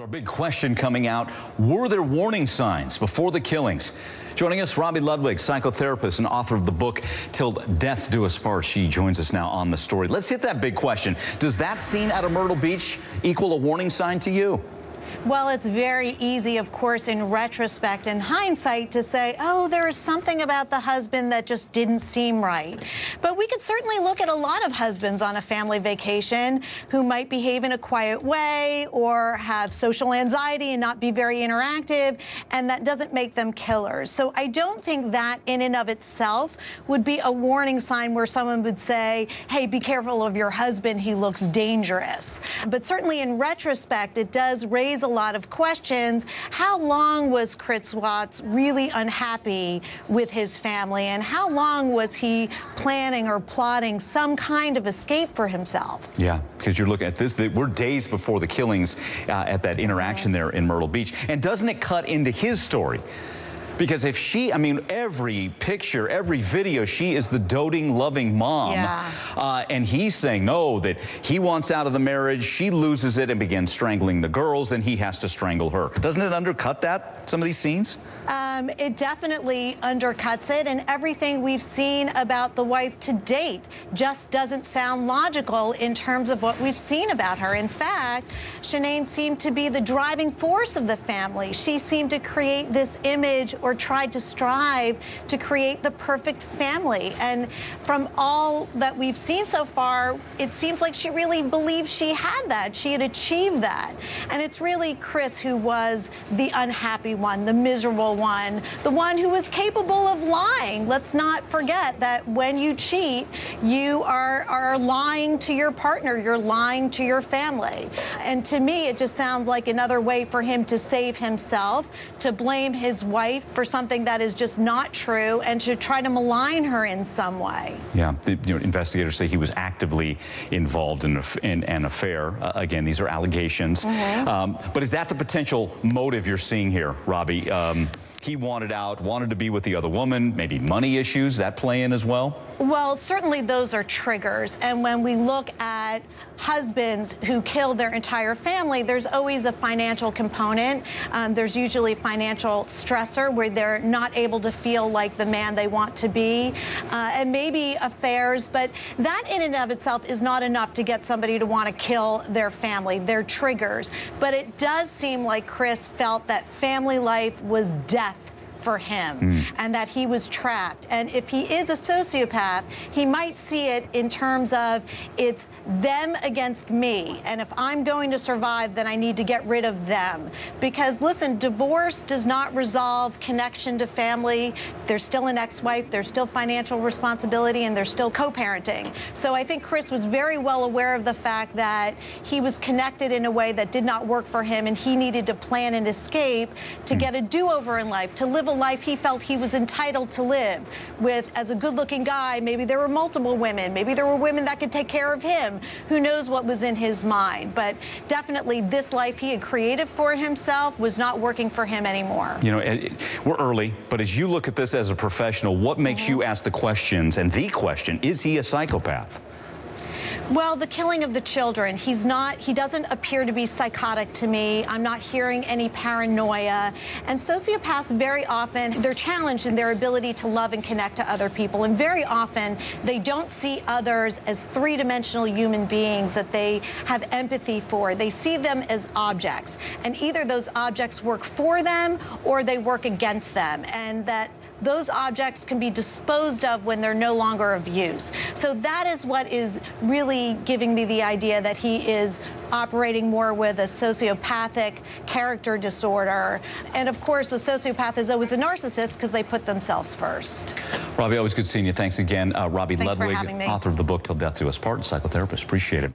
So our big question coming out, were there warning signs before the killings? Joining us, Robi Ludwig, psychotherapist and author of the book, Till Death Do Us Part. She joins us now on the story. Let's hit that big question. Does that scene out of Myrtle Beach equal a warning sign to you? Well, it's very easy, of course, in retrospect and hindsight to say, oh, there is something about the husband that just didn't seem right. But we could certainly look at a lot of husbands on a family vacation who might behave in a quiet way or have social anxiety and not be very interactive, and that doesn't make them killers. So I don't think that in and of itself would be a warning sign where someone would say, hey, be careful of your husband, he looks dangerous. But certainly in retrospect, it does raise a lot of questions. How long was Chris Watts really unhappy with his family, and how long was he planning or plotting some kind of escape for himself? Yeah, because you're looking at this, we're days before the killings at that interaction there in Myrtle Beach. And doesn't it cut into his story? Because if she, I mean, every picture, every video, she is the doting, loving mom. Yeah. And he's saying no, that he wants out of the marriage, she loses it and begins strangling the girls, then he has to strangle her. Doesn't it undercut that, some of these scenes? It definitely undercuts it, and everything we've seen about the wife to date just doesn't sound logical in terms of what we've seen about her. In fact, Shanae seemed to be the driving force of the family. She seemed to create this image, or tried to strive to create the perfect family. And from all that we've seen so far, it seems like she really believed she had that. She had achieved that. And it's really Chris who was the unhappy one, the miserable one, the one who was capable of lying. Let's not forget that when you cheat, you are lying to your partner, you're lying to your family. And to me, it just sounds like another way for him to save himself, to blame his wife for something that is just not true, and to try to malign her in some way. Yeah, investigators say he was actively involved in an affair. Again, these are allegations. But is that the potential motive you're seeing here, Robi? He wanted out, wanted to be with the other woman, maybe money issues, that play in as well? Well, certainly those are triggers. And when we look at husbands who kill their entire family, there's always a financial component. There's usually financial stressor where they're not able to feel like the man they want to be, and maybe affairs, but that in and of itself is not enough to get somebody to want to kill their family. They're triggers. But it does seem like Chris felt that family life was death for him, and that he was trapped. And if he is a sociopath, he might see it in terms of it's them against me, and if I'm going to survive, then I need to get rid of them. Because listen, divorce does not resolve connection to family. There's still an ex-wife, there's still financial responsibility, and there's still co-parenting. So I think Chris was very well aware of the fact that he was connected in a way that did not work for him, and he needed to plan an escape to get a do-over in life, to live a life he felt he was entitled to live with. As a good-looking guy, maybe there were multiple women, maybe there were women that could take care of him. Who knows what was in his mind? But definitely this life he had created for himself was not working for him anymore. You know, we're early, but as you look at this as a professional, what makes you ask the questions, and the question, is he a psychopath? Well, the killing of the children, he doesn't appear to be psychotic to me. I'm not hearing any paranoia. And sociopaths very often, they're challenged in their ability to love and connect to other people. And very often, they don't see others as three-dimensional human beings that they have empathy for. They see them as objects. And either those objects work for them or they work against them. And that those objects can be disposed of when they're no longer of use. So that is what is really giving me the idea that he is operating more with a sociopathic character disorder. And of course, a sociopath is always a narcissist because they put themselves first. Robi, always good seeing you. Thanks again. Robi Ludwig, author of the book Till Death Do Us Part, psychotherapist. Appreciate it.